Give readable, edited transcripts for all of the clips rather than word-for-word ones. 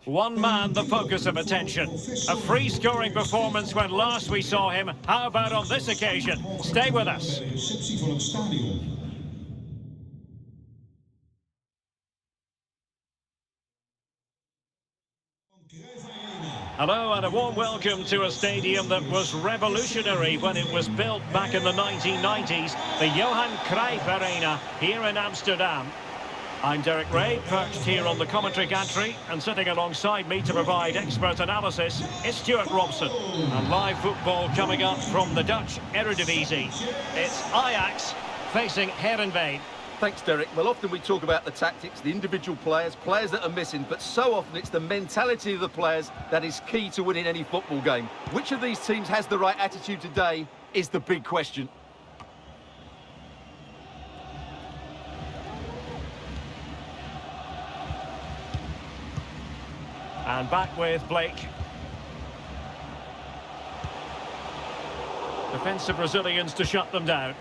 One man the focus of attention. A free-scoring performance when last we saw him. How about on this occasion? Stay with us. Hello and a warm welcome to a stadium that was revolutionary when it was built back in the 1990s, the Johan Cruyff Arena here in Amsterdam. I'm Derek Ray, perched here on the commentary gantry, and sitting alongside me to provide expert analysis is Stuart Robson. And live football coming up from the Dutch Eredivisie. It's Ajax facing Heerenveen. Thanks, Derek. Well, often we talk about the tactics, the individual players that are missing, but so often it's the mentality of the players that is key to winning any football game. Which of these teams has the right attitude today is the big question. And back with Blake. Defensive Brazilians to shut them down.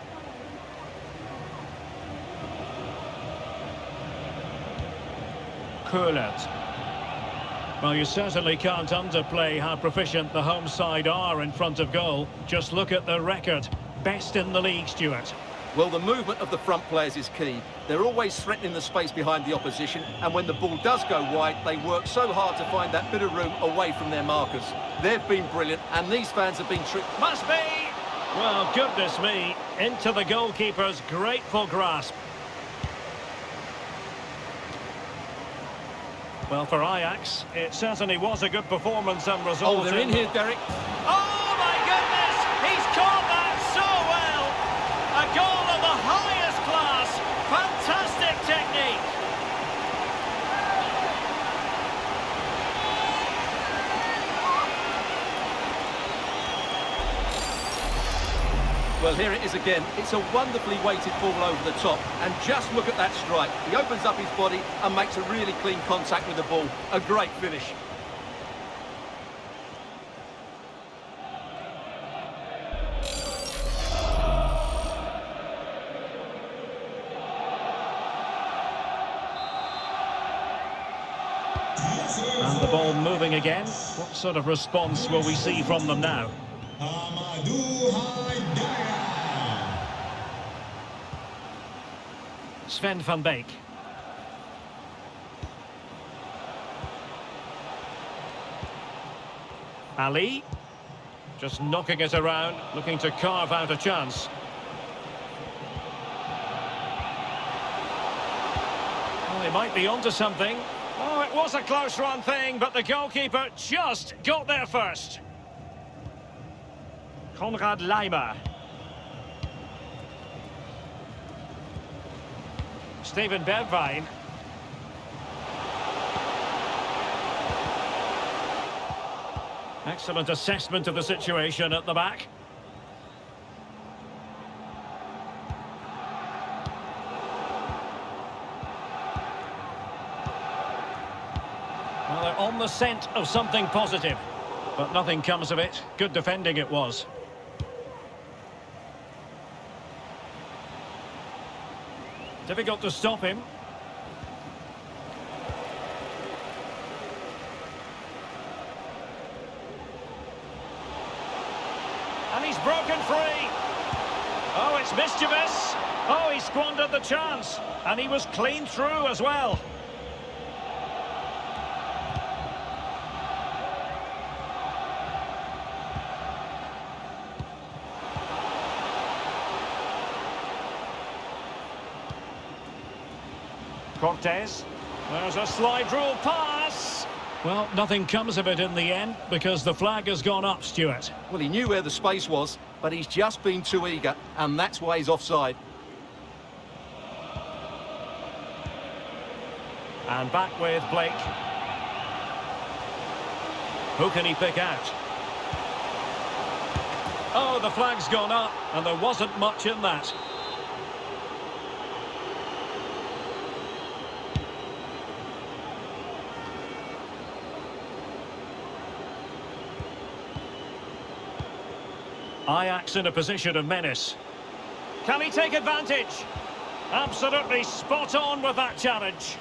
Well, you certainly can't underplay how proficient the home side are in front of goal. Just look at the record. Best in the league, Stuart. Well, the movement of the front players is key. They're always threatening the space behind the opposition, and when the ball does go wide, they work so hard to find that bit of room away from their markers. They've been brilliant, and these fans have been tricked. Must be! Well, goodness me. Into the goalkeeper's grateful grasp. Well, for Ajax, it certainly was a good performance and result. Oh, they're in here, Derek. Oh, my goodness! He's caught that so well! A goal of the highest class! Fantastic technique! Well, here it is again. It's a wonderfully weighted ball over the top. And just look at that strike. He opens up his body and makes a really clean contact with the ball. A great finish. And the ball moving again. What sort of response will we see from them now? Sven van Beek. Ali. Just knocking it around, looking to carve out a chance. Well, they might be onto something. Oh, it was a close run thing, but the goalkeeper just got there first. Konrad Laimer. Steven Bergwijn. Excellent assessment of the situation at the back. Well, they're on the scent of something positive, but nothing comes of it. Good defending it was. Difficult to stop him. And he's broken free. Oh, it's mischievous. Oh, he squandered the chance. And he was clean through as well. Cortez. There's a slide rule pass. Well, nothing comes of it in the end because the flag has gone up, Stuart. Well, he knew where the space was, but he's just been too eager, and that's why he's offside. And back with Blake. Who can he pick out? Oh, the flag's gone up, and there wasn't much in that. Ajax in a position of menace. Can he take advantage? Absolutely spot on with that challenge.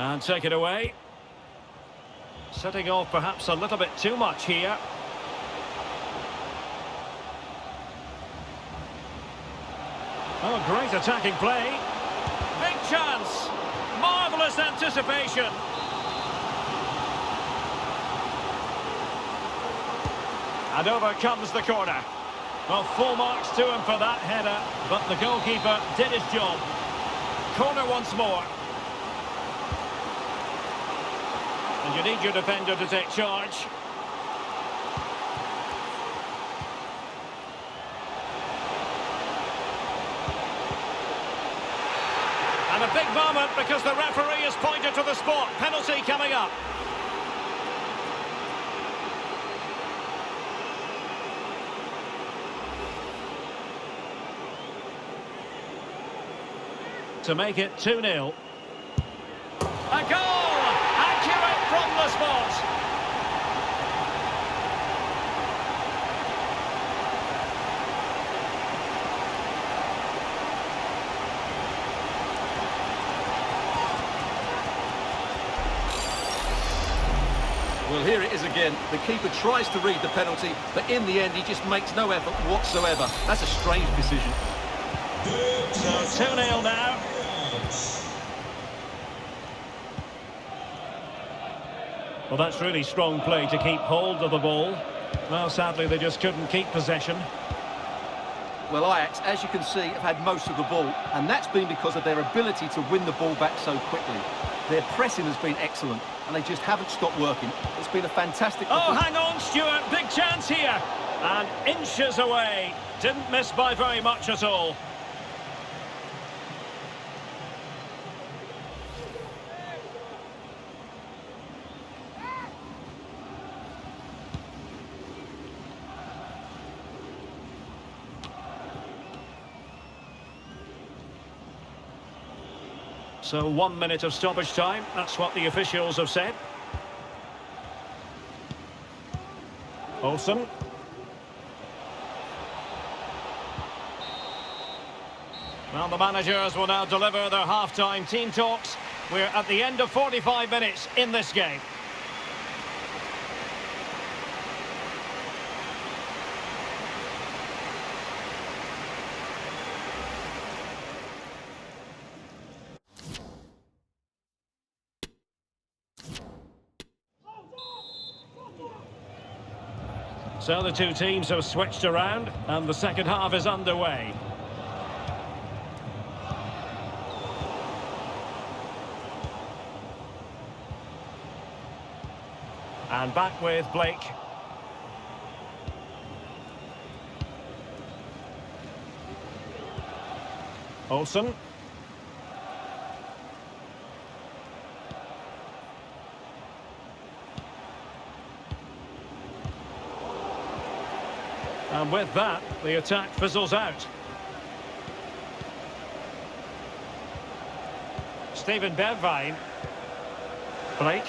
And take it away. Setting off perhaps a little bit too much here. Oh, great attacking play. Big chance. Marvellous anticipation. And over comes the corner. Well, full marks to him for that header, but the goalkeeper did his job. Corner once more. And you need your defender to take charge. And a big moment because the referee has pointed to the spot. Penalty coming up. To make it 2-0. A goal! Accurate from the spot. Well, here it is again. The keeper tries to read the penalty, but in the end, he just makes no effort whatsoever. That's a strange decision. So 2-0 now. Well, that's really strong play to keep hold of the ball. Well, sadly, they just couldn't keep possession. Well, Ajax, as you can see, have had most of the ball, and that's been because of their ability to win the ball back so quickly. Their pressing has been excellent, and they just haven't stopped working. It's been a fantastic... Oh, hang on, Stuart. Big chance here. And inches away. Didn't miss by very much at all. So 1 minute of stoppage time, that's what the officials have said. Olsen. Well, the managers will now deliver their half-time team talks. We're at the end of 45 minutes in this game. So the two teams have switched around and the second half is underway. And back with Blake. Olsen. And with that, the attack fizzles out. Steven Bergwijn. Blake.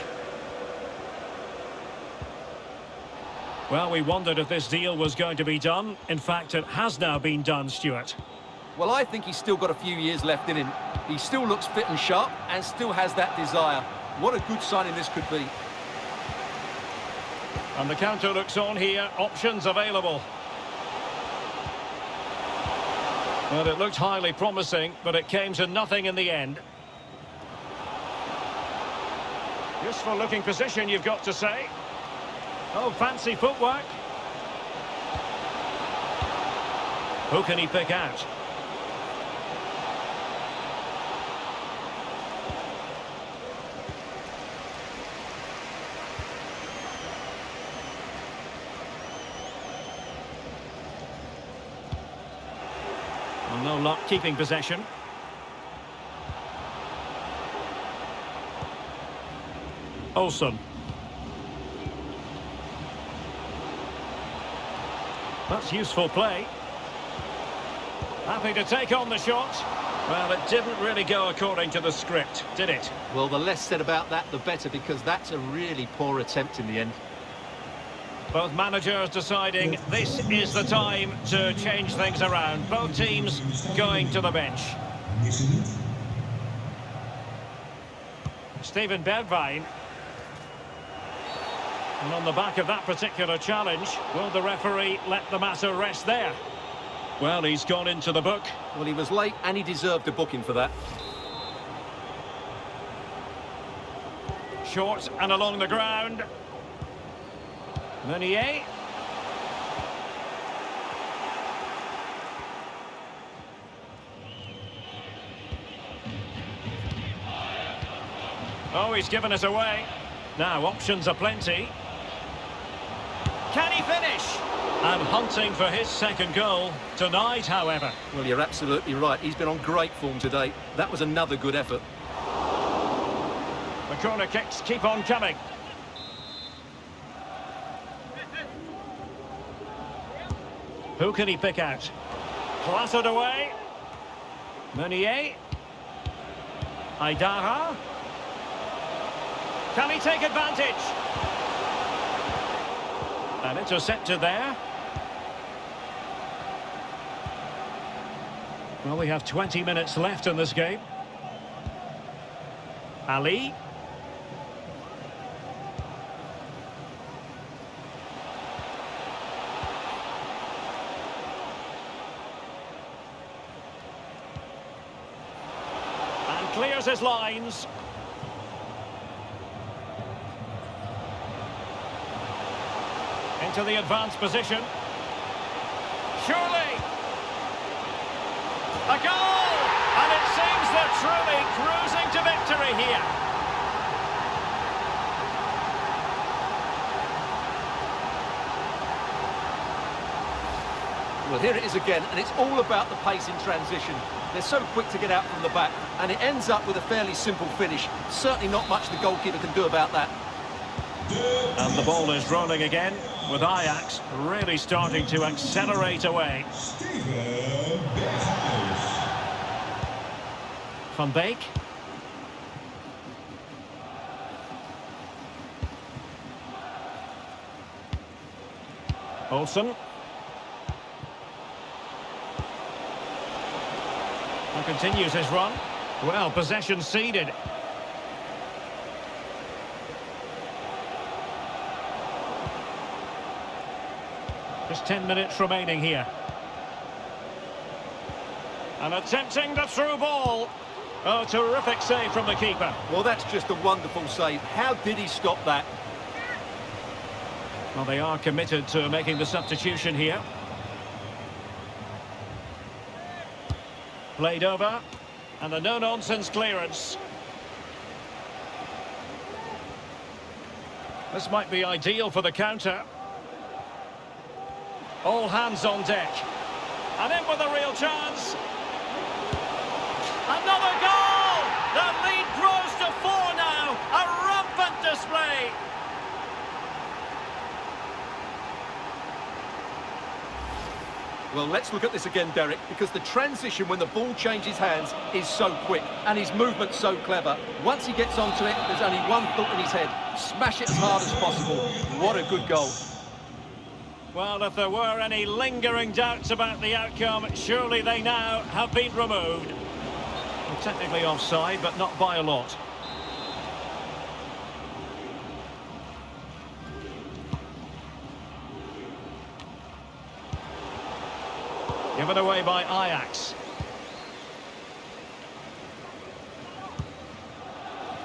Well, we wondered if this deal was going to be done. In fact, it has now been done, Stuart. Well, I think he's still got a few years left in him. He still looks fit and sharp and still has that desire. What a good signing this could be. And the counter looks on here. Options available. Well, it looked highly promising, but it came to nothing in the end. Useful looking position, you've got to say. Oh, fancy footwork. Who can he pick out? Well, no luck keeping possession. Olsen. That's useful play. Happy to take on the shot. Well, it didn't really go according to the script, did it? Well, the less said about that, the better, because that's a really poor attempt in the end. Both managers deciding this is the time to change things around. Both teams going to the bench. Steven Bergwijn. And on the back of that particular challenge, will the referee let the matter rest there? Well, he's gone into the book. Well, he was late and he deserved a booking for that. Short and along the ground. Meunier. Oh, he's given it away. Now, options are plenty. Can he finish? And hunting for his second goal. Denied, however. Well, you're absolutely right. He's been on great form today. That was another good effort. The corner kicks keep on coming. Who can he pick out? Clattered away. Meunier. Aidara. Can he take advantage? And intercepted there. Well, we have 20 minutes left in this game. Ali. And clears his lines. Into the advanced position. Surely. A goal! And it seems they're truly cruising to victory here. Well, here it is again, and it's all about the pace in transition. They're so quick to get out from the back, and it ends up with a fairly simple finish. Certainly not much the goalkeeper can do about that. And the ball is rolling again, with Ajax really starting to accelerate away. Van Beek. Olsen. And continues his run. Well, possession ceded. Just 10 minutes remaining here. And attempting the through ball. Oh, terrific save from the keeper. Well, that's just a wonderful save. How did he stop that? Well, they are committed to making the substitution here. Played over. And a no-nonsense clearance. This might be ideal for the counter. All hands on deck. And in with a real chance. Another goal! The lead grows to 4 now. A rampant display. Well, let's look at this again, Derek, because the transition when the ball changes hands is so quick and his movement's so clever. Once he gets onto it, there's only one thought in his head. Smash it as hard as possible. What a good goal. Well, if there were any lingering doubts about the outcome, surely they now have been removed. Well, technically offside, but not by a lot. Given away by Ajax.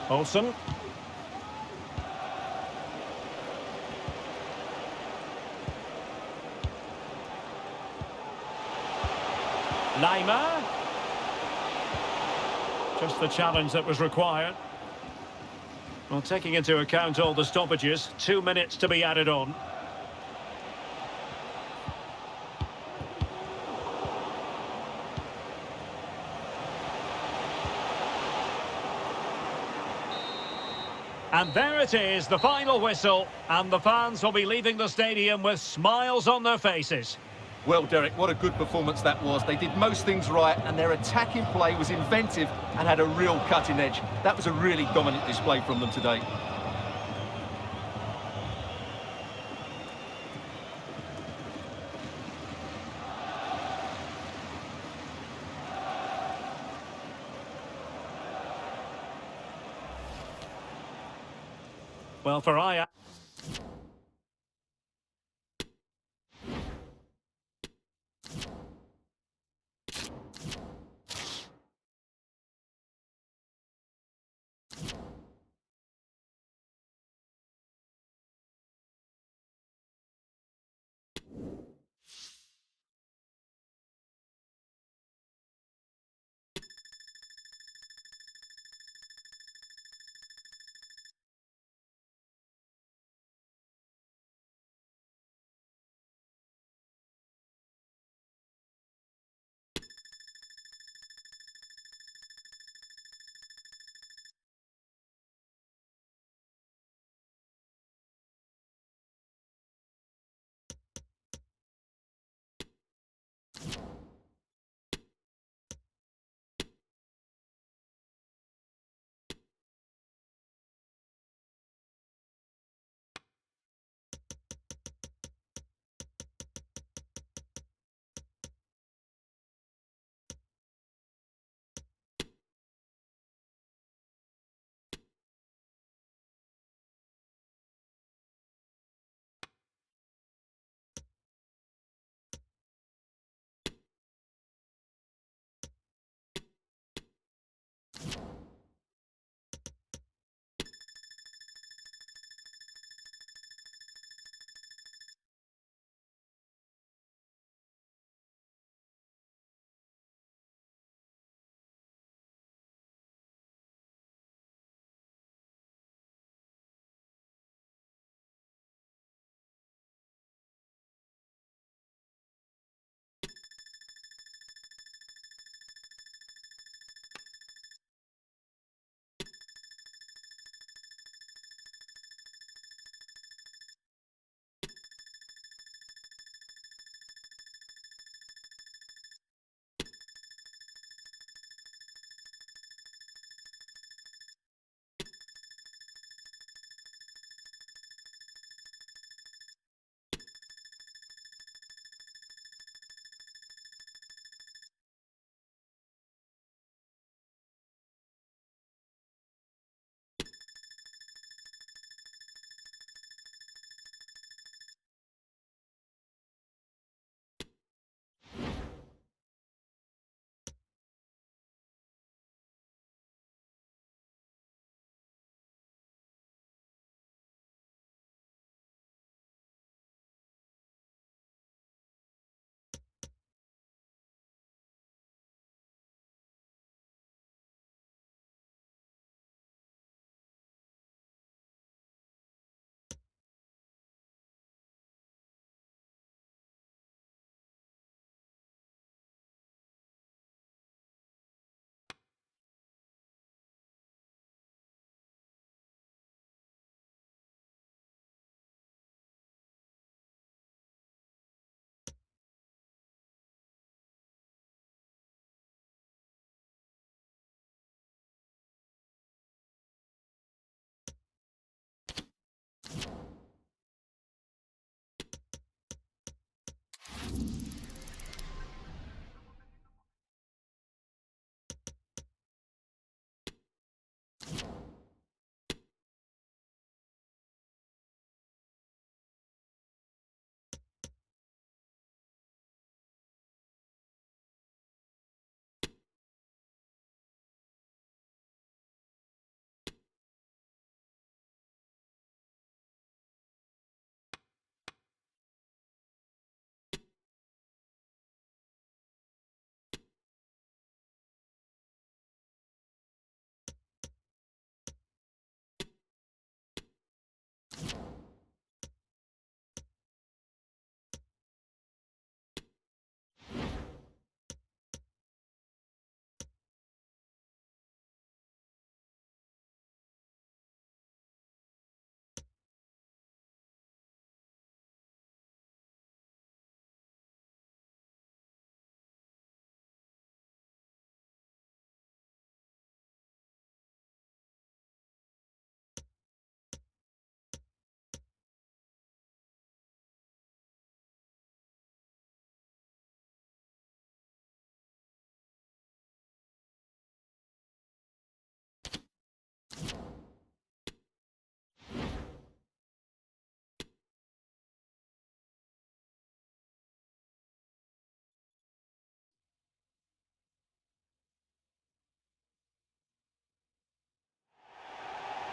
Olsen. Lima. Just the challenge that was required. Well, taking into account all the stoppages, 2 minutes to be added on. And there it is, the final whistle, and the fans will be leaving the stadium with smiles on their faces. Well, Derek, what a good performance that was. They did most things right, and their attacking play was inventive and had a real cutting edge. That was a really dominant display from them today. Well, for Ajax...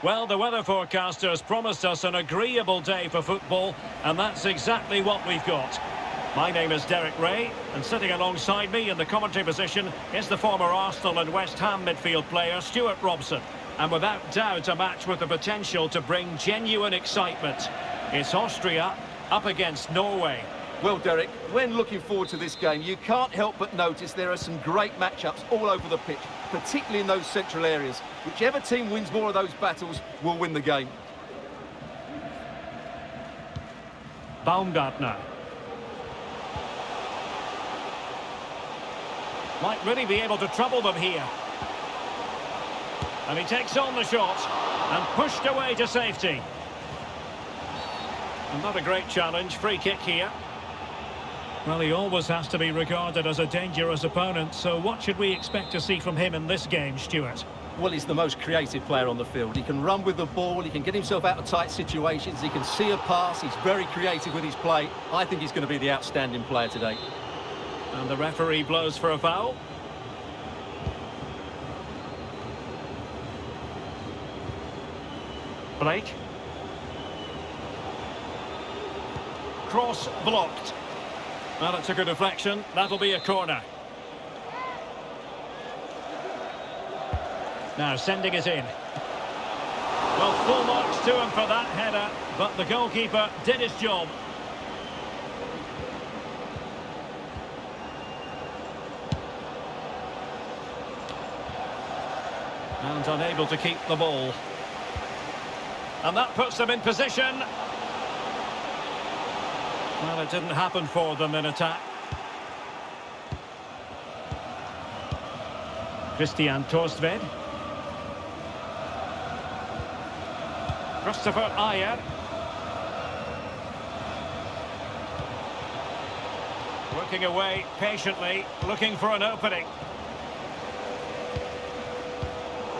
Well, the weather forecasters promised us an agreeable day for football, and that's exactly what we've got. My name is Derek Ray, and sitting alongside me in the commentary position is the former Arsenal and West Ham midfield player Stuart Robson. And without doubt, a match with the potential to bring genuine excitement. It's Austria up against Norway. Well, Derek, when looking forward to this game, you can't help but notice there are some great matchups all over the pitch, particularly in those central areas. Whichever team wins more of those battles will win the game. Baumgartner. Might really be able to trouble them here. And he takes on the shot and pushed away to safety. Another great challenge, free kick here. Well, he always has to be regarded as a dangerous opponent, so what should we expect to see from him in this game, Stuart? Well, he's the most creative player on the field. He can run with the ball, he can get himself out of tight situations, he can see a pass, he's very creative with his play. I think he's going to be the outstanding player today. And the referee blows for a foul. Blake. Cross blocked. Well, it took a deflection. That'll be a corner. Now sending it in. Well, full marks to him for that header, but the goalkeeper did his job. And unable to keep the ball. And that puts them in position. Well, it didn't happen for them in attack. Christian Torstved. Christopher Ayer. Working away patiently, looking for an opening.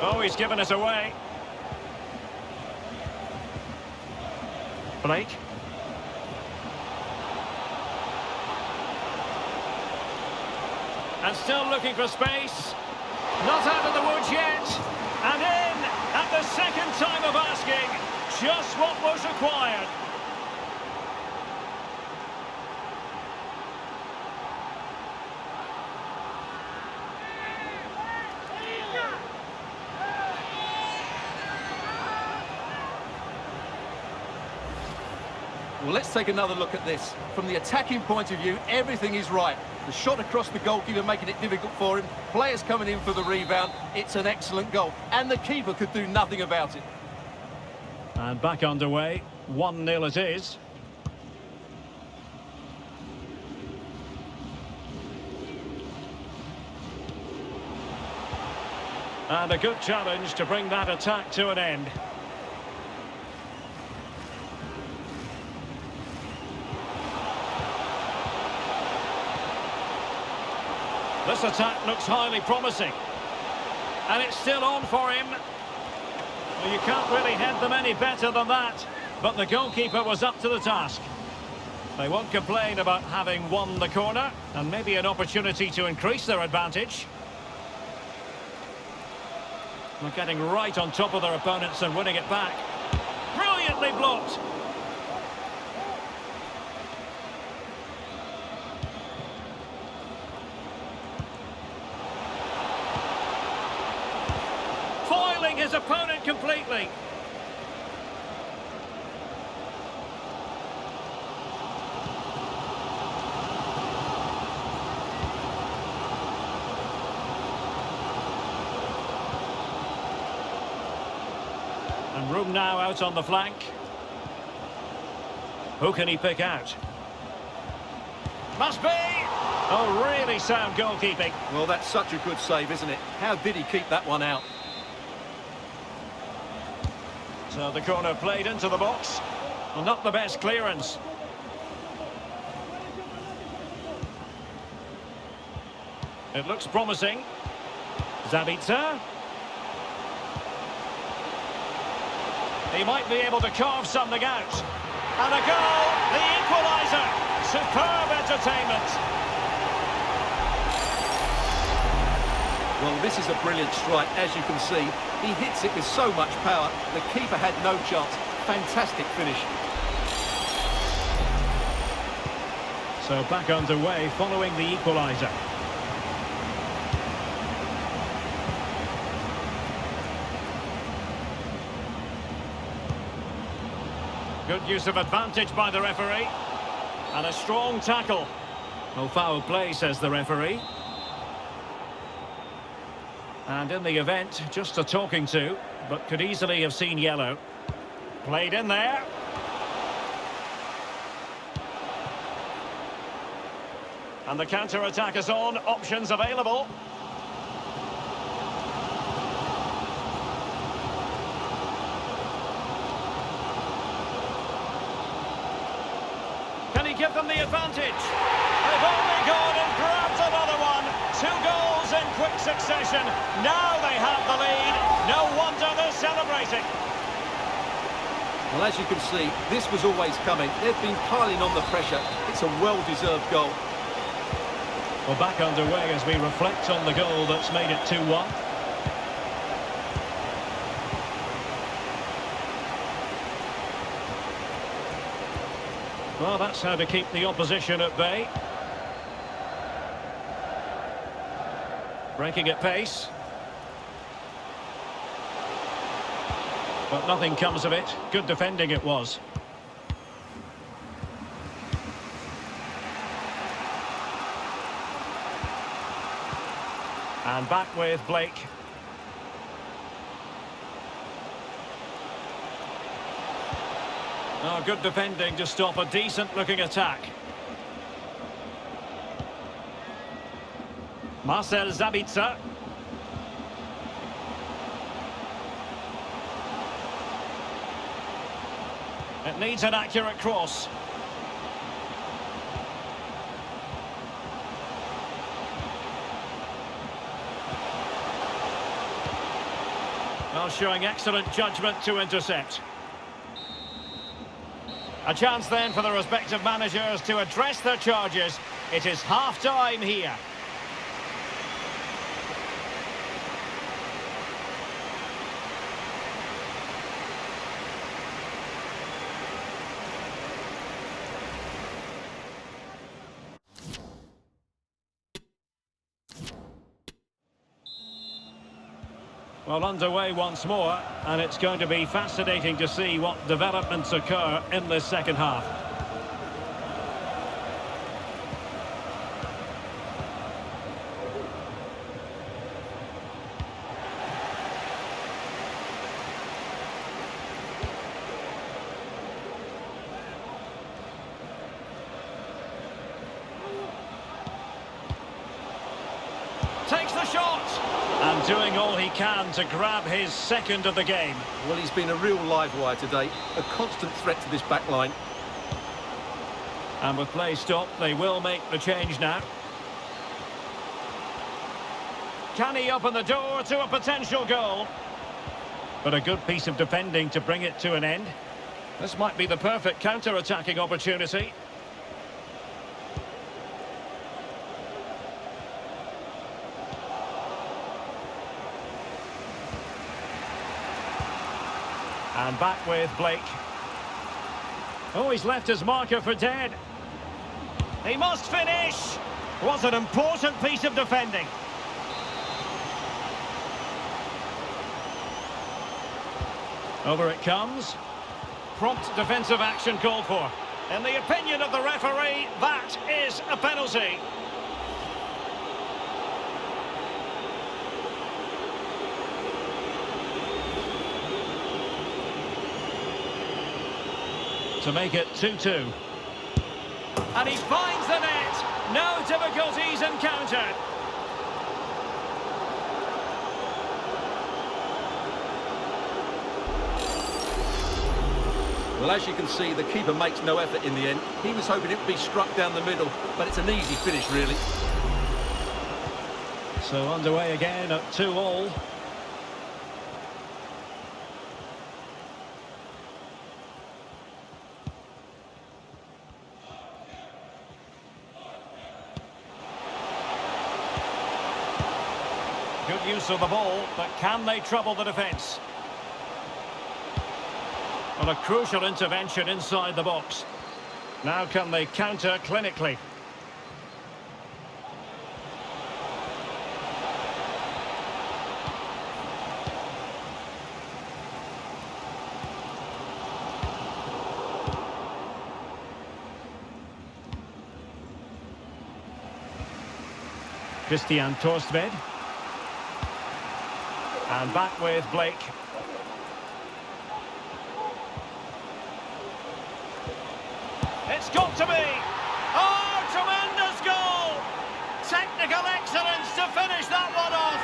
Oh, he's given us away. Blake. And still looking for space. Not out of the woods yet. And in at the second time of asking. Just what was required. Well, let's take another look at this. From the attacking point of view, everything is right. The shot across the goalkeeper making it difficult for him. Players coming in for the rebound. It's an excellent goal. And the keeper could do nothing about it. And back underway. 1-0 it is. And a good challenge to bring that attack to an end. This attack looks highly promising. And it's still on for him. Well, you can't really head them any better than that. But the goalkeeper was up to the task. They won't complain about having won the corner. And maybe an opportunity to increase their advantage. They're getting right on top of their opponents and winning it back. Brilliantly blocked. Foiling his opponent completely. And room now out on the flank. Who can he pick out? Must be! Oh, really sound goalkeeping. Well, that's such a good save, isn't it? How did he keep that one out? So the corner played into the box. Well, not the best clearance. It looks promising. Zabitzer. He might be able to carve something out. And a goal, the equaliser. Superb entertainment. Well, this is a brilliant strike, as you can see. He hits it with so much power, the keeper had no chance. Fantastic finish. So back underway following the equaliser. Good use of advantage by the referee. And a strong tackle. No foul play, says the referee. And in the event, just a talking to, but could easily have seen yellow. Played in there. And the counter-attack is on, options available. Can he give them the advantage? They've only gone and grabbed another one. 2 goals in quick succession. Now they have the lead. No wonder they're celebrating. Well, as you can see, this was always coming. They've been piling on the pressure. It's a well-deserved goal. Well, back underway as we reflect on the goal that's made it 2-1. Well, that's how to keep the opposition at bay. Breaking at pace. But nothing comes of it. Good defending it was. And back with Blake. Oh, good defending to stop a decent-looking attack. Marcel Sabitzer. It needs an accurate cross. Well, showing excellent judgment to intercept. A chance then for the respective managers to address their charges. It is half-time here. Well, underway once more, and it's going to be fascinating to see what developments occur in this second half. Takes the shot! And doing all he can to grab his second of the game. Well, he's been a real live wire today, a constant threat to this back line. And with play stopped, they will make the change now. Can he open the door to a potential goal? But a good piece of defending to bring it to an end. This might be the perfect counter-attacking opportunity. And back with Blake. Oh, he's left his marker for dead. He must finish. What an important piece of defending. Over it comes. Prompt defensive action called for. In the opinion of the referee, that is a penalty. To make it 2-2. And he finds the net. No difficulties encountered. Well, as you can see, the keeper makes no effort in the end. He was hoping it would be struck down the middle, but it's an easy finish, really. So underway again at 2-2. Good use of the ball, but can they trouble the defence? Well, a crucial intervention inside the box. Now can they counter clinically? Christian Torstved. And back with Blake. It's got to be! Oh, tremendous goal! Technical excellence to finish that one off.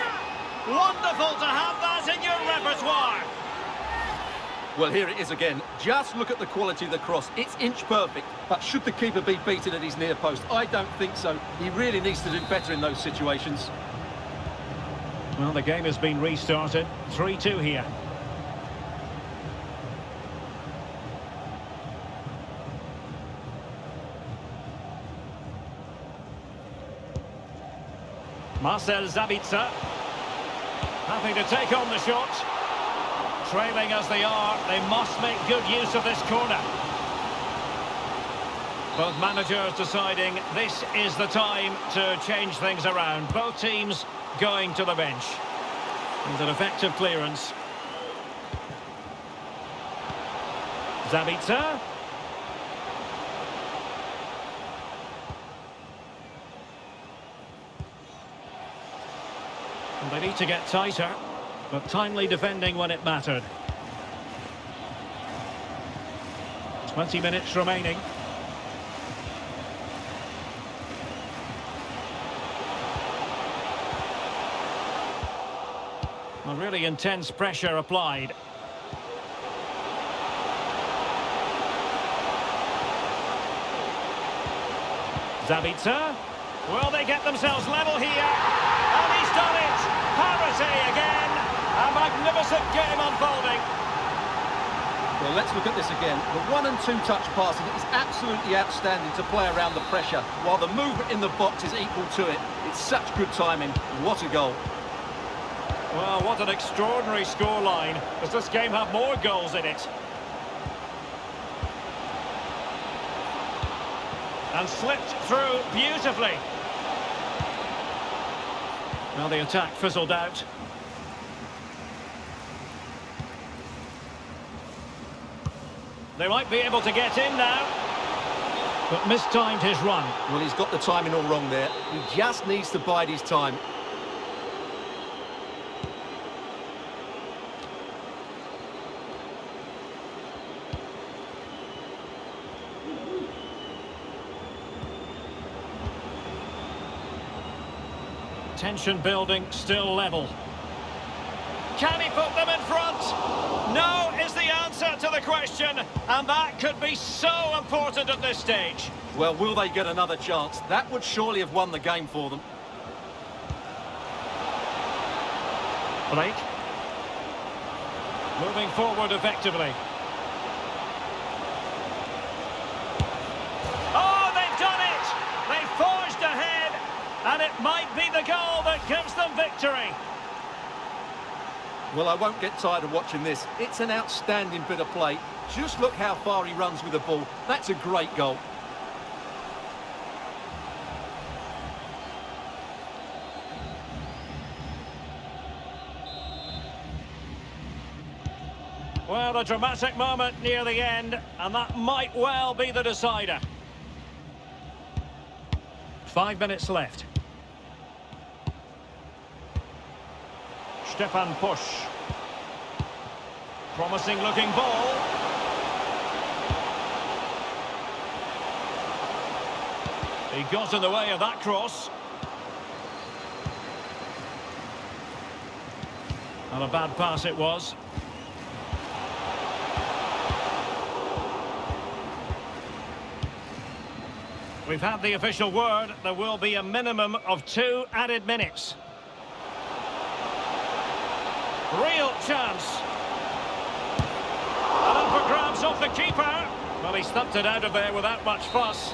Wonderful to have that in your repertoire. Well, here it is again. Just look at the quality of the cross. It's inch perfect, but should the keeper be beaten at his near post? I don't think so. He really needs to do better in those situations. Well, the game has been restarted. 3-2 here. Marcel Sabitzer having to take on the shot. Trailing as they are, they must make good use of this corner. Both managers deciding this is the time to change things around. Both teams going to the bench. And an effective clearance. Sabitzer. And they need to get tighter, but timely defending when it mattered. 20 minutes remaining. A really intense pressure applied. Sabitzer. Will they get themselves level here? And he's done it! Parity again! A magnificent game unfolding. Well, let's look at this again. The 1- and 2-touch passing is absolutely outstanding to play around the pressure, while the movement in the box is equal to it. It's such good timing. What a goal. Well, what an extraordinary scoreline. Does this game have more goals in it? And slipped through beautifully. Well, the attack fizzled out. They might be able to get in now. But mistimed his run. Well, he's got the timing all wrong there. He just needs to bide his time. Tension building, still level. Can he put them in front? No is the answer to the question, and that could be so important at this stage. Well, will they get another chance? That would surely have won the game for them. Blake. Moving forward effectively. Oh, they've done it! They forged ahead, and it might be the goal that gives them victory. Well, I won't get tired of watching this. It's an outstanding bit of play. Just look how far he runs with the ball. That's a great goal. Well, a dramatic moment near the end, and that might well be the decider. 5 minutes left. Stefan Pusch. Promising looking ball. He got in the way of that cross. And a bad pass it was. We've had the official word. There will be a minimum of 2 added minutes. Real chance. And up for grabs off the keeper. Well, he stumped it out of there without much fuss.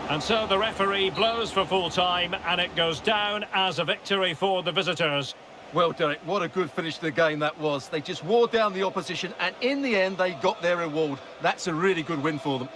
And so the referee blows for full time, and it goes down as a victory for the visitors. Well, Derek, what a good finish to the game that was. They just wore down the opposition, and in the end, they got their reward. That's a really good win for them.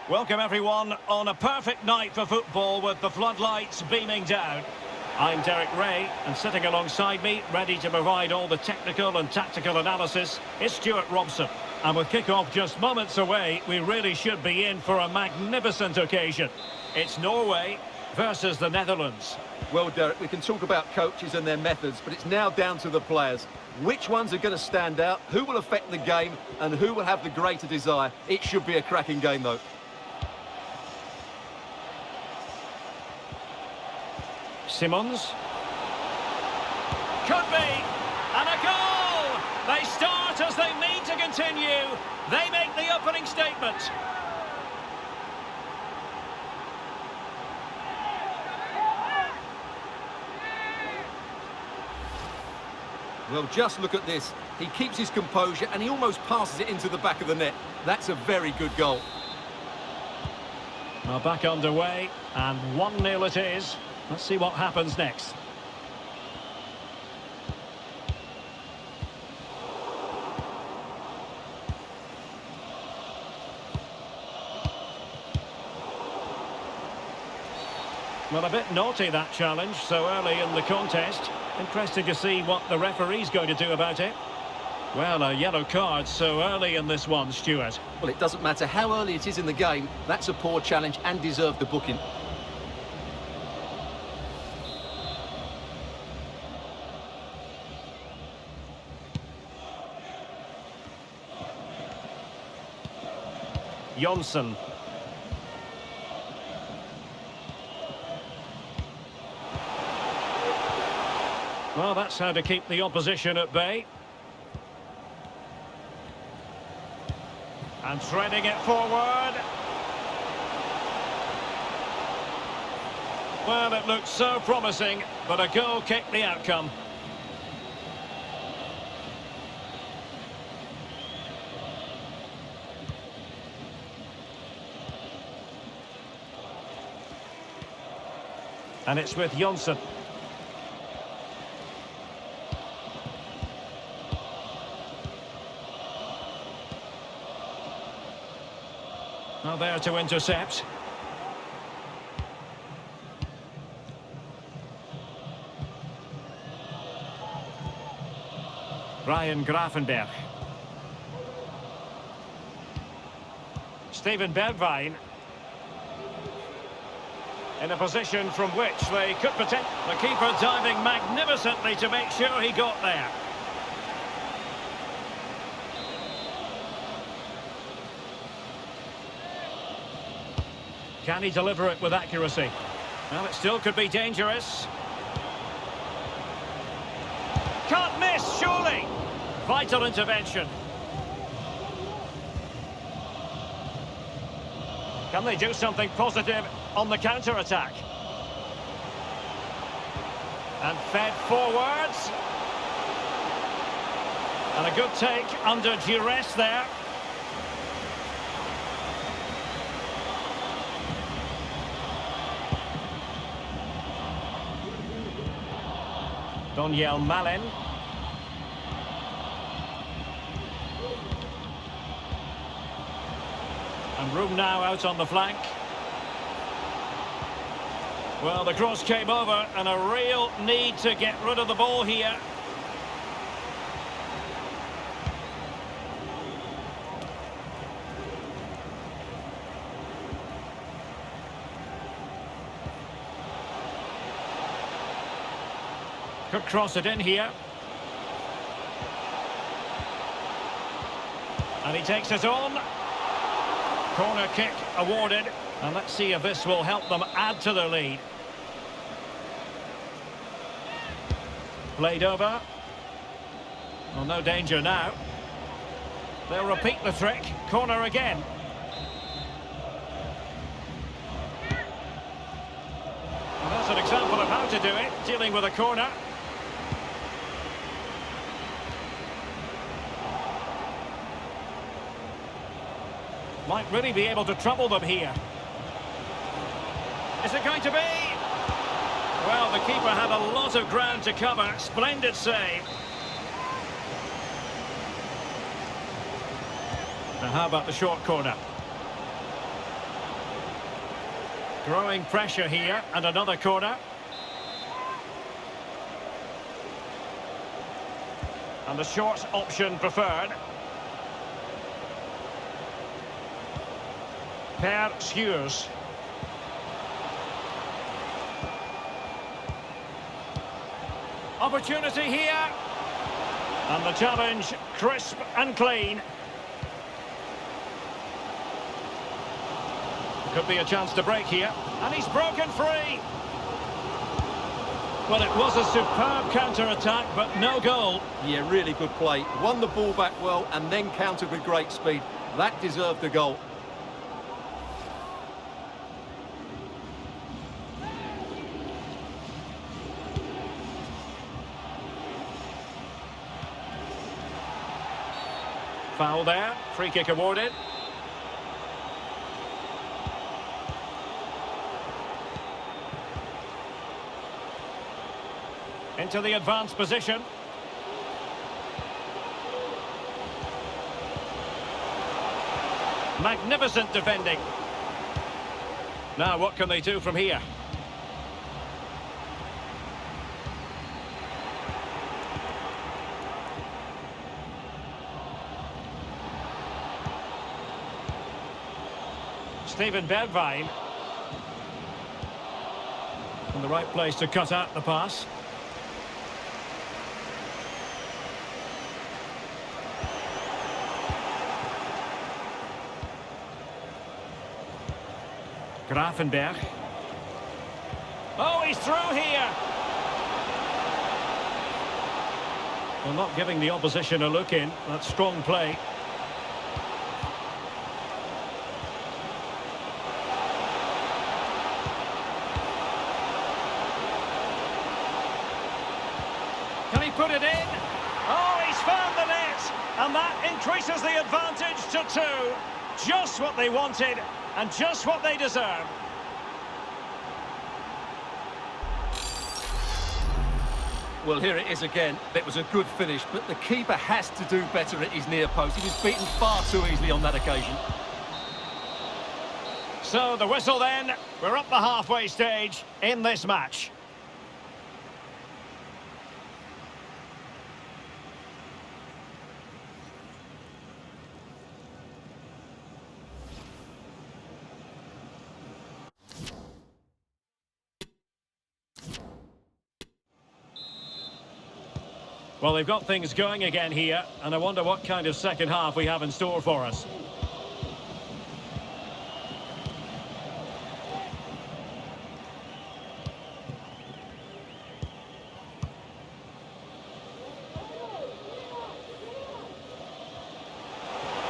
Welcome everyone on a perfect night for football with the floodlights beaming down. I'm Derek Ray, and sitting alongside me, ready to provide all the technical and tactical analysis, is Stuart Robson. And with kick-off just moments away, we really should be in for a magnificent occasion. It's Norway versus the Netherlands. Well, Derek, we can talk about coaches and their methods, but it's now down to the players. Which ones are going to stand out, who will affect the game, and who will have the greater desire? It should be a cracking game, though. Simons. Could be. And a goal! They start as they mean to continue. They make the opening statement. Well, just look at this. He keeps his composure and he almost passes it into the back of the net. That's a very good goal. Well, back underway, and 1-0 it is. Let's see what happens next. Well, a bit naughty, that challenge, so early in the contest. Interesting to see what the referee's going to do about it. Well, a yellow card so early in this one, Stuart. Well, it doesn't matter how early it is in the game. That's a poor challenge and deserved the booking. Jonsson. Well, that's how to keep the opposition at bay. And threading it forward. Well, it looked so promising, but a goal kicked the outcome. And it's with Jonsson. Now there to intercept. Ryan Gravenberg. Steven Bergwijn. In a position from which they could protect. The keeper diving magnificently to make sure he got there. Can he deliver it with accuracy? Well, it still could be dangerous. Can't miss, surely. Vital intervention. Can they do something positive on the counter-attack? And fed forwards. And a good take under duress there. Daniel Malen. And room now out on the flank. Well, the cross came over and a real need to get rid of the ball here. Could cross it in here. And he takes it on. Corner kick awarded. And let's see if this will help them add to their lead. Played over. Well, no danger now. They'll repeat the trick. Corner again. And that's an example of how to do it. Dealing with a corner. Might really be able to trouble them here. Is it going to be? Well, the keeper had a lot of ground to cover. Splendid save. Now, how about the short corner? Growing pressure here, and another corner. And the short option preferred. Per Schuurs. Opportunity here. And the challenge crisp and clean. Could be a chance to break here. And he's broken free. Well, it was a superb counter-attack, but no goal. Yeah, really good play. Won the ball back well and then countered with great speed. That deserved the goal. Foul there. Free kick awarded. Into the advanced position. Magnificent defending. Now what can they do from here? Steven Bergwijn. In the right place to cut out the pass. Gravenberg. Oh, he's through here. Well, not giving the opposition a look in. That's strong play. Can he put it in? Oh, he's found the net. And that increases the advantage to 2. Just what they wanted. And just what they deserve. Well, here it is again. It was a good finish, but the keeper has to do better at his near post. He was beaten far too easily on that occasion. So the whistle then, we're up the halfway stage in this match. Well, they've got things going again here, and I wonder what kind of second half we have in store for us.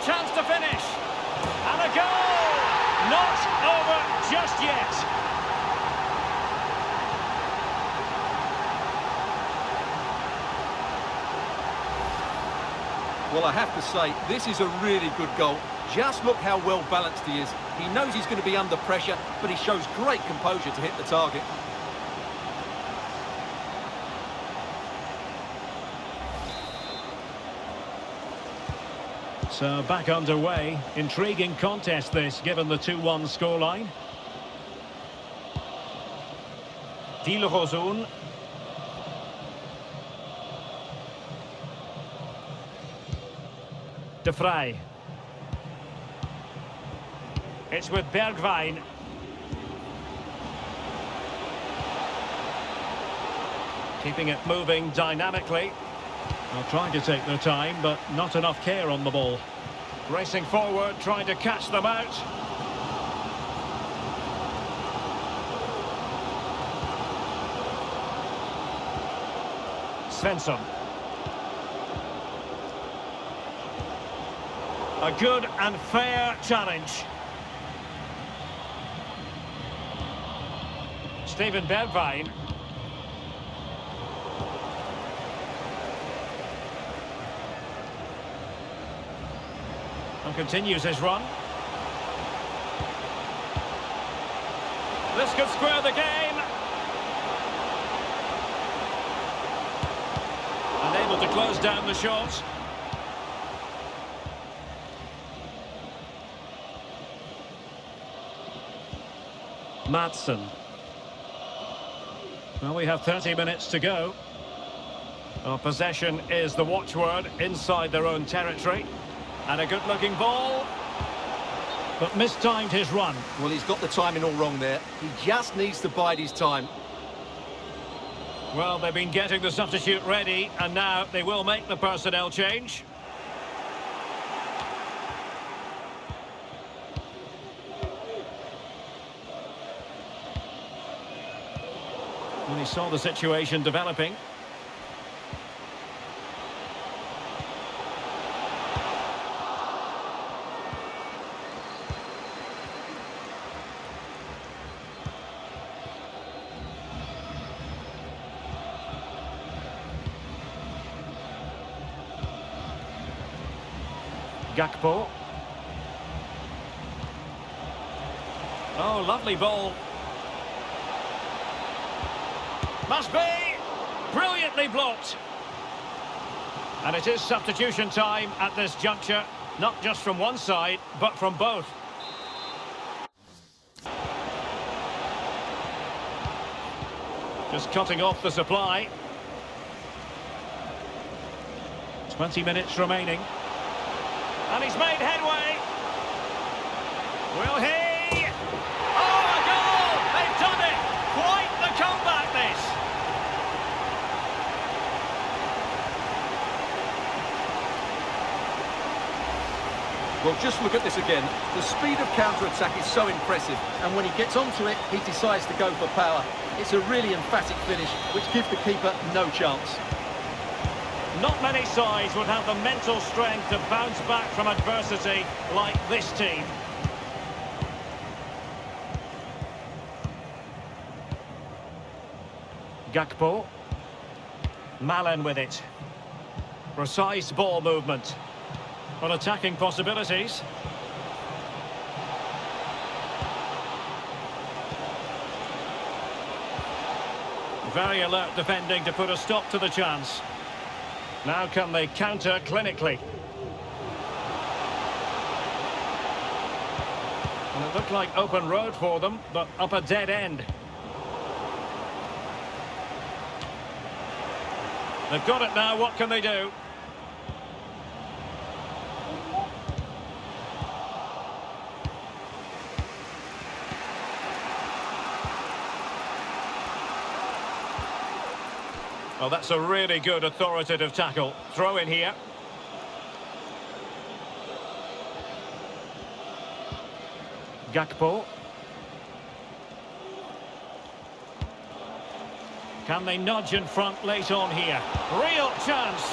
Chance to finish. And a goal! Not over just yet. Well, I have to say, this is a really good goal. Just look how well balanced he is. He knows he's going to be under pressure, but he shows great composure to hit the target. So back underway. Intriguing contest this, given the 2-1 scoreline. Dilrosun. De Vrij. It's with Bergwijn. Keeping it moving dynamically. Well, trying to take their time, but not enough care on the ball. Racing forward, trying to catch them out. Svensson. A good and fair challenge. Steven Bergwijn. And continues his run. This could square the game. Unable to close down the shot. Madsen. Well, we have 30 minutes to go. Well, possession is the watchword inside their own territory. And a good-looking ball. But mistimed his run. Well, he's got the timing all wrong there. He just needs to bide his time. Well, they've been getting the substitute ready, and now they will make the personnel change. When he saw the situation developing. Gakpo. Oh, lovely ball. Must be! Brilliantly blocked. And it is substitution time at this juncture. Not just from one side, but from both. Just cutting off the supply. 20 minutes remaining. And he's made headway. Will he? Oh, a goal! They've done it! Quite the comeback, this. Well, just look at this again. The speed of counter-attack is so impressive, and when he gets onto it, he decides to go for power. It's a really emphatic finish, which gives the keeper no chance. Not many sides would have the mental strength to bounce back from adversity like this team. Gakpo. Malen with it. Precise ball movement. On attacking possibilities. Very alert defending to put a stop to the chance. Now can they counter clinically? And it looked like open road for them, but up a dead end. They've got it now, what can they do? Oh, that's a really good authoritative tackle. Throw in here. Gakpo. Can they nudge in front late on here? Real chance.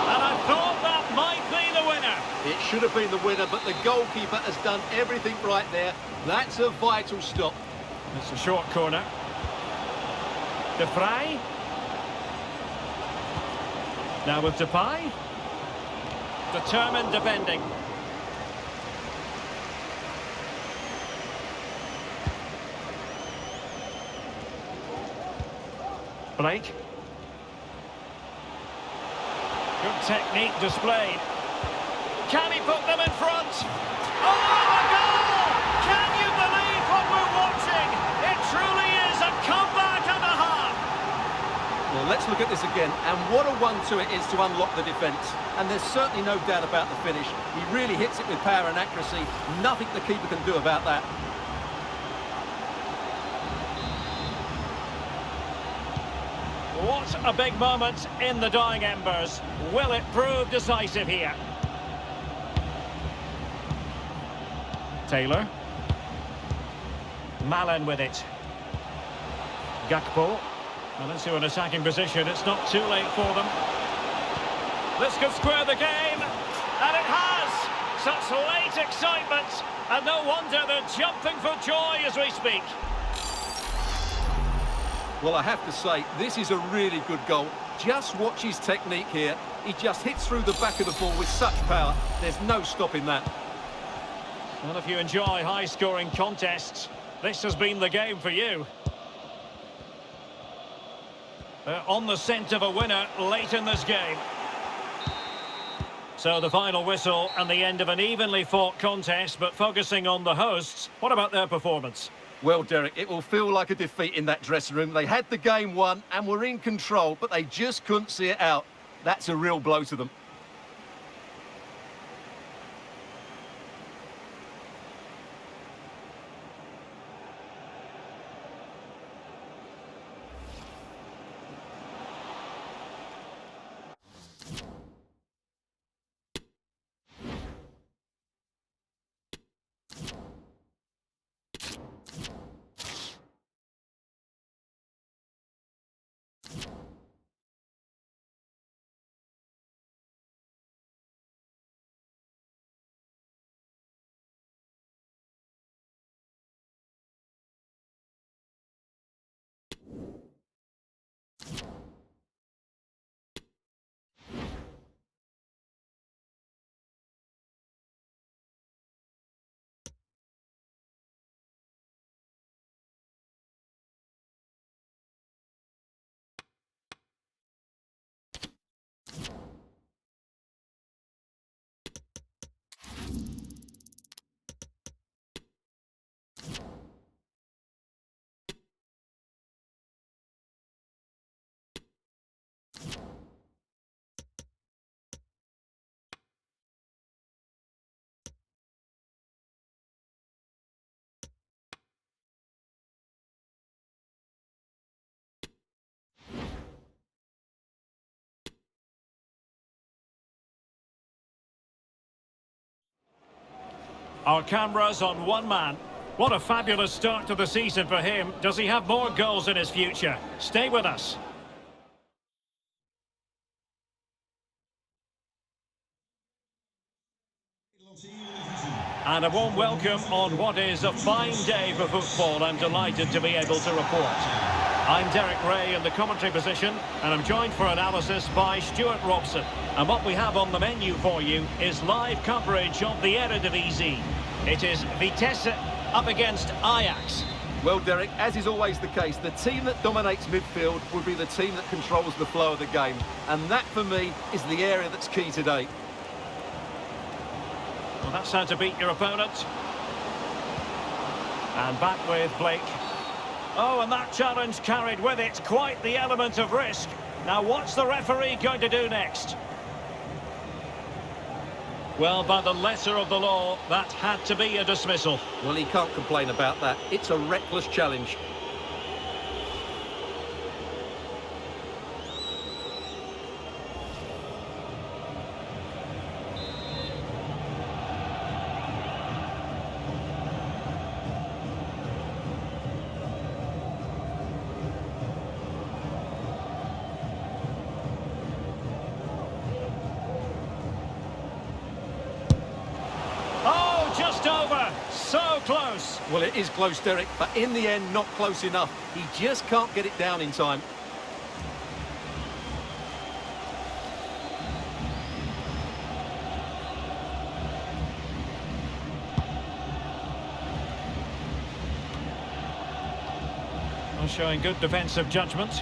And I thought that might be the winner. It should have been the winner, but the goalkeeper has done everything right there. That's a vital stop. It's a short corner. De Vrij. Now with Depay. Determined defending. Blake. Good technique displayed. Can he put them in front? Oh, a goal! Can you believe what we're watching? It truly is a comeback and a half. Well, let's look at this again, and what a 1-2 it is to unlock the defence. And there's certainly no doubt about the finish. He really hits it with power and accuracy. Nothing the keeper can do about that. What a big moment in the dying embers. Will it prove decisive here? Taylor. Malen with it. Gakpo. Well, into an attacking position. It's not too late for them. This could square the game. And it has. Such late excitement. And no wonder they're jumping for joy as we speak. Well, I have to say, this is a really good goal. Just watch his technique here. He just hits through the back of the ball with such power. There's no stopping that. Well, if you enjoy high-scoring contests, this has been the game for you. They're on the scent of a winner late in this game. So the final whistle and the end of an evenly fought contest, but focusing on the hosts, what about their performance? Well, Derek, it will feel like a defeat in that dressing room. They had the game won and were in control, but they just couldn't see it out. That's a real blow to them. Our cameras on one man. What a fabulous start to the season for him. Does he have more goals in his future? Stay with us. And a warm welcome on what is a fine day for football. I'm delighted to be able to report. I'm Derek Ray in the commentary position, and I'm joined for analysis by Stuart Robson. And what we have on the menu for you is live coverage of the Eredivisie. It is Vitesse up against Ajax. Well, Derek, as is always the case, the team that dominates midfield will be the team that controls the flow of the game. And that, for me, is the area that's key today. Well, that's how to beat your opponent. And back with Blake. Oh, and that challenge carried with it quite the element of risk. Now, what's the referee going to do next? Well, by the letter of the law, that had to be a dismissal. Well, he can't complain about that. It's a reckless challenge. Just over. So close. Well, it is close, Derek, but in the end, not close enough. He just can't get it down in time. Well, showing good defensive judgment.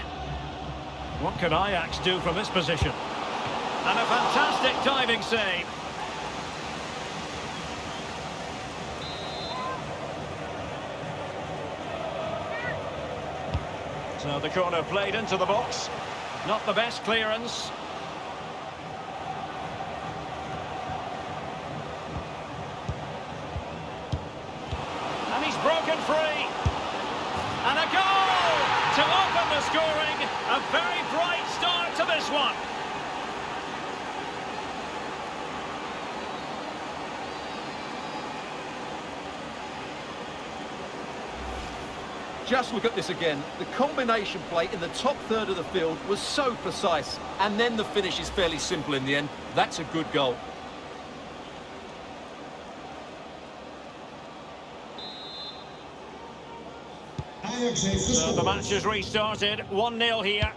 What can Ajax do from this position? And a fantastic diving save. So the corner played into the box. Not the best clearance. And he's broken free. And a goal to open the scoring. A very bright start to this one. Just look at this again. The combination play in the top third of the field was so precise. And then the finish is fairly simple in the end. That's a good goal. So the match has restarted. 1-0 here.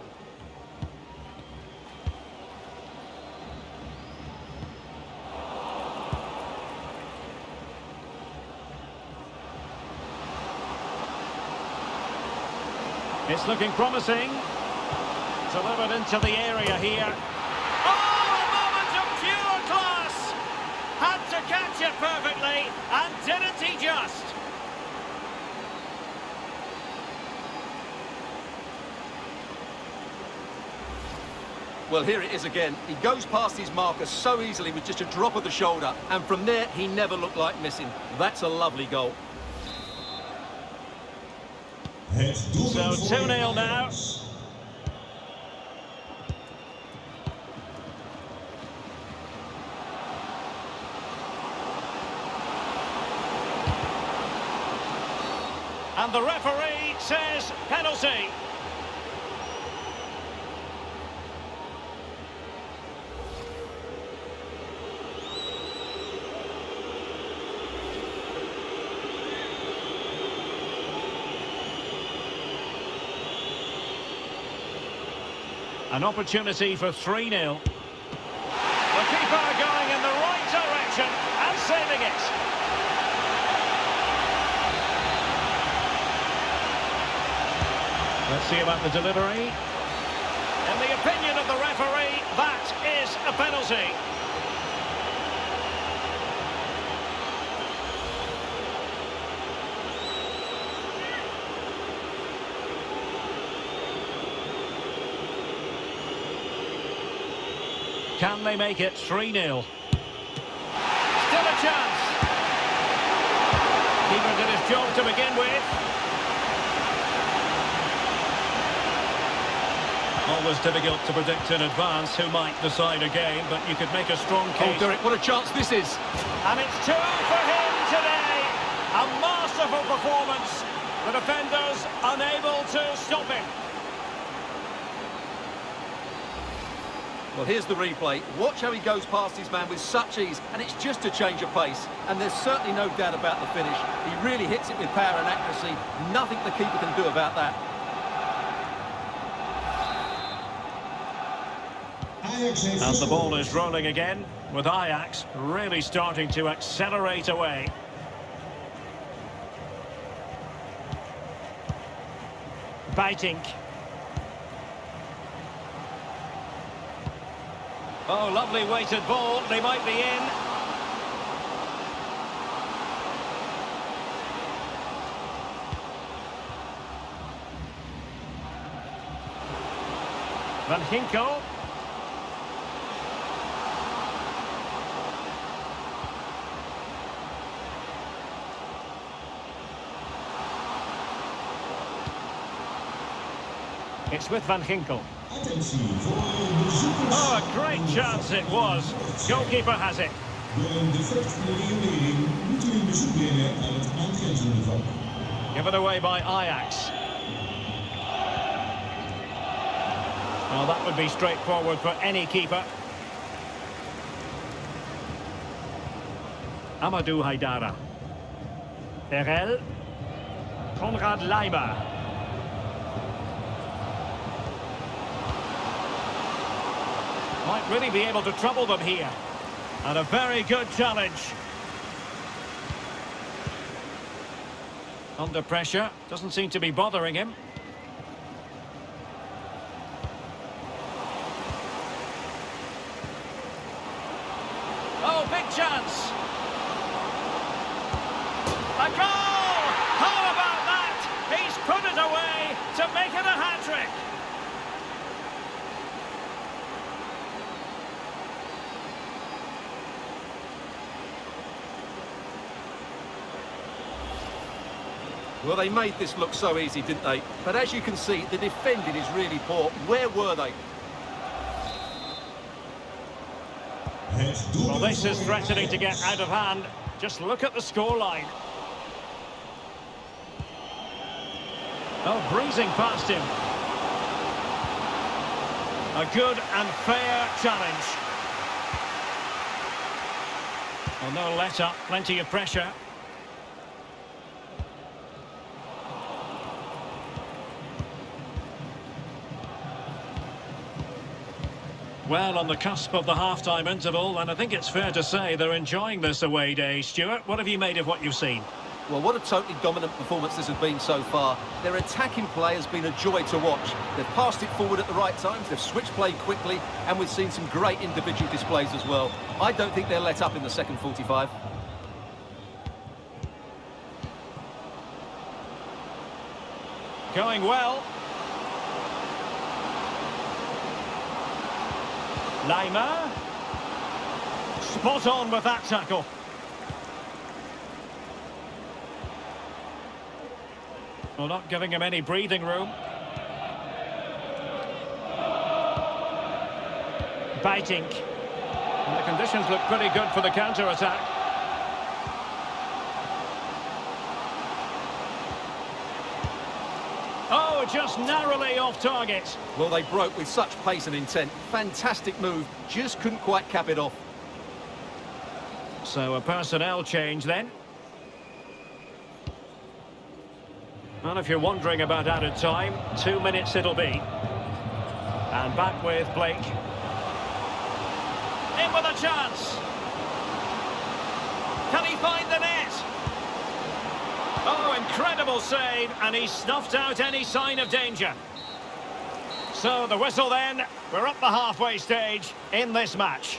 It's looking promising. Delivered into the area here. Oh, a moment of pure class! Had to catch it perfectly, and didn't he just? Well, here it is again. He goes past his marker so easily with just a drop of the shoulder. And from there, he never looked like missing. That's a lovely goal. So 2-0 now. And the referee says penalty. An opportunity for 3-0. The keeper going in the right direction and saving it. Let's see about the delivery. In the opinion of the referee, that is a penalty. Can they make it 3-0? Still a chance. Keeper did his job to begin with. Always difficult to predict in advance who might decide a game, but you could make a strong case. Oh, Derek, what a chance this is. And it's 2 for him today. A masterful performance. The defenders unable to stop him. Well, here's the replay. Watch how he goes past his man with such ease, and it's just a change of pace. And there's certainly no doubt about the finish. He really hits it with power and accuracy. Nothing the keeper can do about that. And the ball is rolling again, with Ajax really starting to accelerate away. Biting. Oh, lovely weighted ball. They might be in. Van Ginkel. It's with Van Ginkel. Oh, a great chance it was. Goalkeeper has it. Given away by Ajax. Well, that would be straightforward for any keeper. Amadou Haidara. Erel. Konrad Laimer. Might really be able to trouble them here. And a very good challenge. Under pressure. Doesn't seem to be bothering him. Oh, big chance. A goal! How about that? He's put it away to make it a hat-trick. Well, they made this look so easy, didn't they? But as you can see, the defending is really poor. Where were they? Well, this is threatening to get out of hand. Just look at the scoreline. Oh, breezing past him. A good and fair challenge. Well, no let-up, plenty of pressure. Well, on the cusp of the half-time interval, and I think it's fair to say they're enjoying this away day. Stuart, what have you made of what you've seen? Well, what a totally dominant performance this has been so far. Their attacking play has been a joy to watch. They've passed it forward at the right times, they've switched play quickly, and we've seen some great individual displays as well. I don't think they're let up in the second 45. Going well. Laimer. Spot on with that tackle. Well, not giving him any breathing room. Biting. And the conditions look pretty good for the counter-attack. Oh, just narrowly off target. Well, they broke with such pace and intent. Fantastic move, just couldn't quite cap it off. So a personnel change then. Well, if you're wondering about added time, 2 minutes it'll be. And back with Blake. In with a chance. Can he find the net? Oh, incredible save, and he snuffed out any sign of danger. So the whistle then, we're up the halfway stage in this match.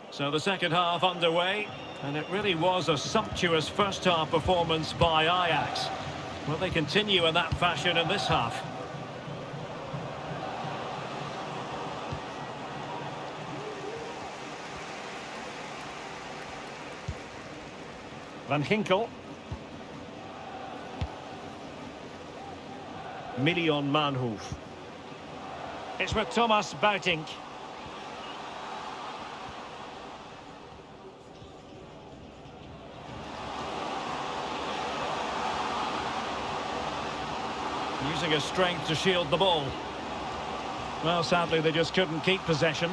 So the second half underway, and it really was a sumptuous first half performance by Ajax. Will they continue in that fashion in this half? Van Ginkel. Million Manhoef. It's with Thomas Buitink. Using his strength to shield the ball. Well, sadly, they just couldn't keep possession.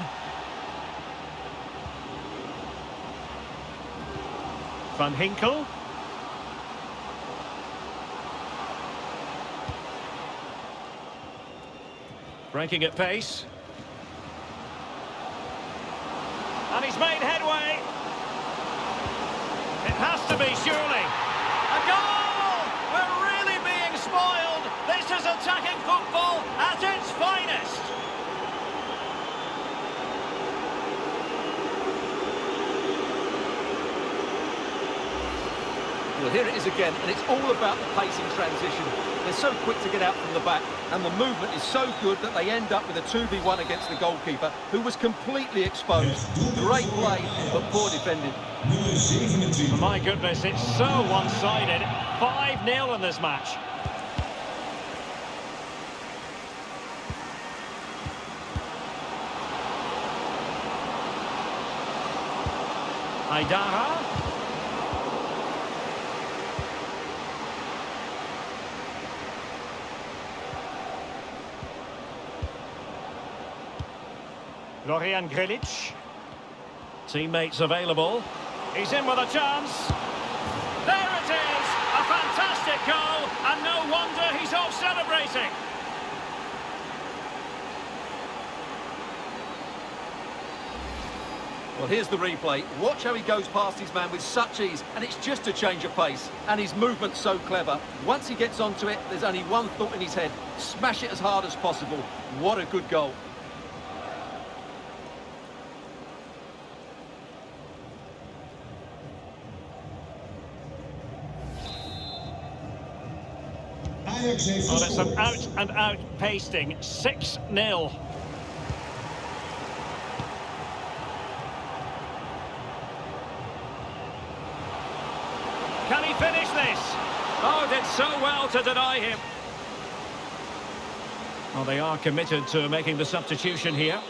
Van Ginkel. Breaking at pace. And he's made headway. It has to be, surely. A goal! We're really being spoiled. This is attacking football at its finest. Well, here it is again, and it's all about the pace in transition. They're so quick to get out from the back, and the movement is so good that they end up with a 2v1 against the goalkeeper, who was completely exposed. Great play, but poor defending. Oh, my goodness, it's so one-sided. 5-0 in this match. Aidara. Florian Grilic. Teammates available. He's in with a chance. There it is! A fantastic goal, and no wonder he's off celebrating. Well, here's the replay. Watch how he goes past his man with such ease, and it's just a change of pace. And his movement's so clever. Once he gets onto it, there's only one thought in his head. Smash it as hard as possible. What a good goal. Well, it's an out-and-out pasting. 6-0. Can he finish this? Oh, did so well to deny him. Well, they are committed to making the substitution here.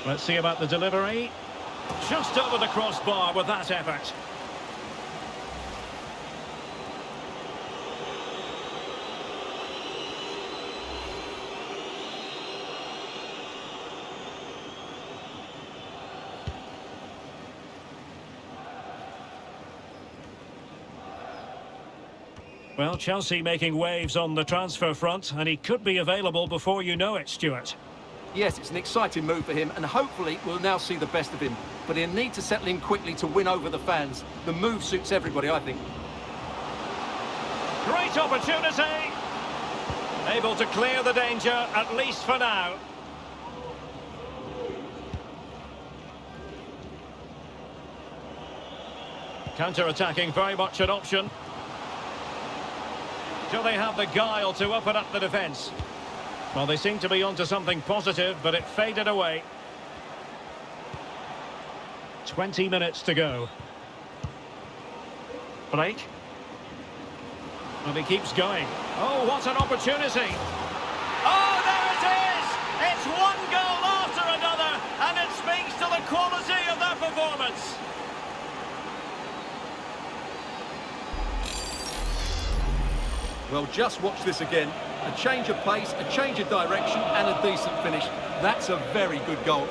Let's see about the delivery. Just over the crossbar with that effort. Well, Chelsea making waves on the transfer front, and he could be available before you know it, Stuart. Yes, it's an exciting move for him, and hopefully we'll now see the best of him. But he'll need to settle in quickly to win over the fans. The move suits everybody, I think. Great opportunity. Able to clear the danger, at least for now. Counter-attacking, very much an option. Do they have the guile to open up the defence? Well, they seem to be onto something positive, but it faded away. 20 minutes to go. Blake. And he keeps going. Oh, what an opportunity. Oh, there it is! It's one goal after another, and it speaks to the quality of their performance. Well, just watch this again. A change of pace, a change of direction, and a decent finish. That's a very good goal.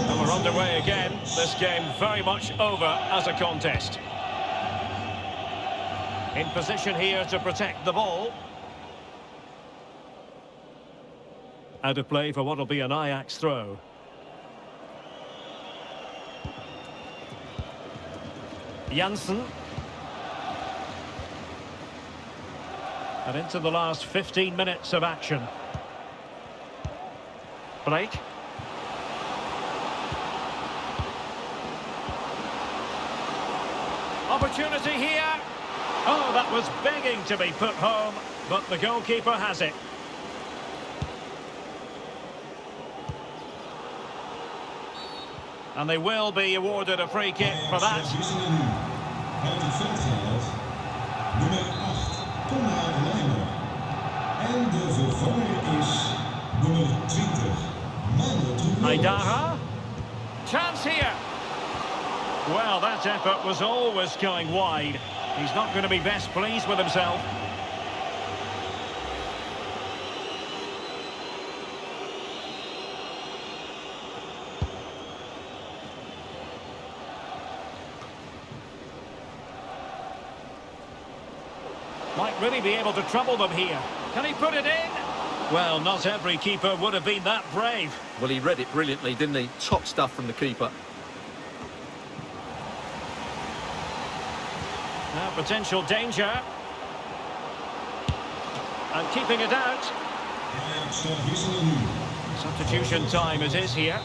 And we're underway again. This game very much over as a contest. In position here to protect the ball. Out of play for what will be an Ajax throw. Janssen. And into the last 15 minutes of action. Blake. Opportunity here. Oh, that was begging to be put home, but the goalkeeper has it. And they will be awarded a free kick for that. Aidara. Chance here. Well, that effort was always going wide. He's not going to be best pleased with himself. Might really be able to trouble them here. Can he put it in? Well, not every keeper would have been that brave. Well, he read it brilliantly, didn't he? Top stuff from the keeper. Now potential danger. And keeping it out. Substitution time it is here.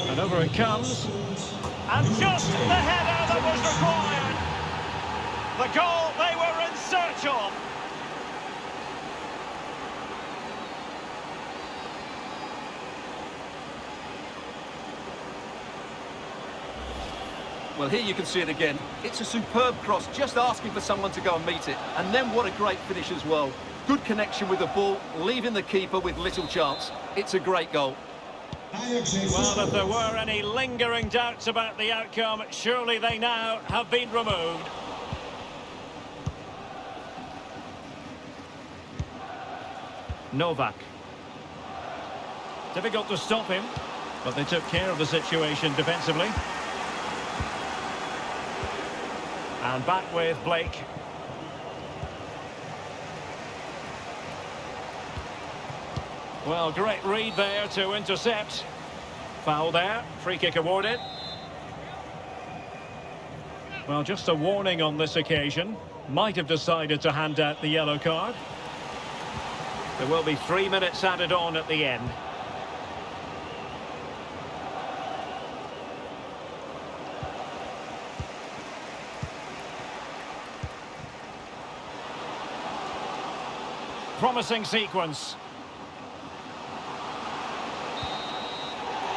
And over it comes. And just the header that was required. The goal they were in search of. Well, here you can see it again. It's a superb cross, just asking for someone to go and meet it. And then what a great finish as well. Good connection with the ball, leaving the keeper with little chance. It's a great goal. Well, if there were any lingering doubts about the outcome, surely they now have been removed. Novak. Difficult to stop him, but they took care of the situation defensively. And back with Blake. Well, great read there to intercept. Foul there, free kick awarded. Well, just a warning on this occasion. Might have decided to hand out the yellow card. There will be 3 minutes added on at the end. Promising sequence.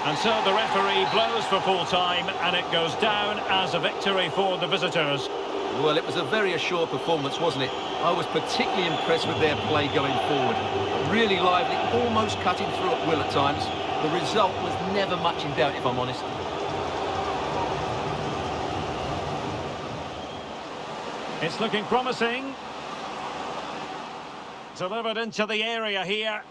And so the referee blows for full time, and it goes down as a victory for the visitors. Well, it was a very assured performance, wasn't it? I was particularly impressed with their play going forward. Really lively, almost cutting through at will at times. The result was never much in doubt, if I'm honest. It's looking promising. Delivered into the area here.